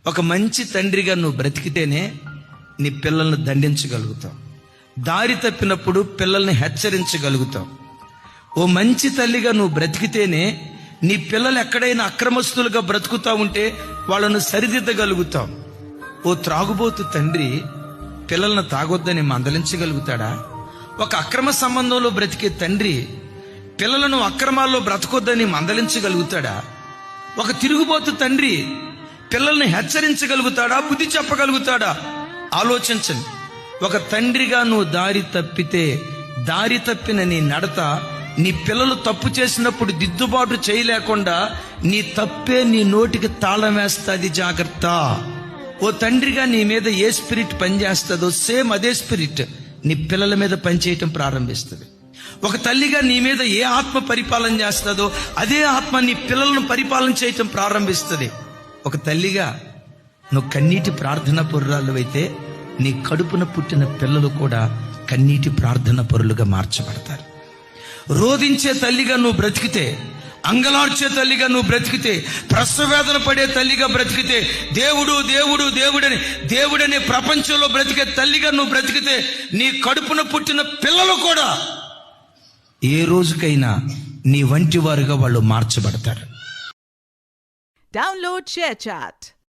ఒక మంచి తండ్రిగా నువ్వు బ్రతికితేనే నీ పిల్లల్ని దండించగలుగుతావు. దారి తప్పినప్పుడు పిల్లల్ని హెచ్చరించగలుగుతావు. ఓ మంచి తల్లిగా నువ్వు బ్రతికితేనే నీ పిల్లలు ఎక్కడైనా అక్రమస్తులుగా బ్రతుకుతా ఉంటే వాళ్ళను సరిదిద్దగలుగుతావు. ఓ త్రాగుబోతు తండ్రి పిల్లలను తాగొద్దని మందలించగలుగుతాడా? ఒక అక్రమ సంబంధంలో బ్రతికే తండ్రి పిల్లలను అక్రమాల్లో బ్రతకొద్దని మందలించగలుగుతాడా? ఒక తిరుగుబోతు తండ్రి పిల్లల్ని హెచ్చరించగలుగుతాడా? బుద్ధి చెప్పగలుగుతాడా? ఆలోచించండి. ఒక తండ్రిగా నువ్వు దారి తప్పితే, దారి తప్పిన నీ నడత నీ పిల్లలు తప్పు చేసినప్పుడు దిద్దుబాటు చేయలేకుండా నీ తప్పే నీ నోటికి తాళం వేస్తుంది. జాగ్రత్త. ఓ తండ్రిగా నీ మీద ఏ స్పిరిట్ పనిచేస్తుందో సేమ్ అదే స్పిరిట్ నీ పిల్లల మీద పనిచేయటం ప్రారంభిస్తుంది. ఒక తల్లిగా నీ మీద ఏ ఆత్మ పరిపాలన చేస్తుందో అదే ఆత్మ నీ పిల్లలను పరిపాలన చేయటం ప్రారంభిస్తుంది. ఒక తల్లిగా నువ్వు కన్నీటి ప్రార్థన పరురాలు అయితే నీ కడుపున పుట్టిన పిల్లలు కూడా కన్నీటి ప్రార్థన పరులుగా మార్చబడతారు. రోధించే తల్లిగా నువ్వు బ్రతికితే, అంగలార్చే తల్లిగా నువ్వు బ్రతికితే, ప్రసవేదన పడే తల్లిగా బ్రతికితే, దేవుడు దేవుడు దేవుడని దేవుడనే ప్రపంచంలో బ్రతికే తల్లిగా నువ్వు బ్రతికితే నీ కడుపున పుట్టిన పిల్లలు కూడా ఏ రోజుకైనా నీ వంటి వారుగా వాళ్ళు మార్చబడతారు. Download ShareChat.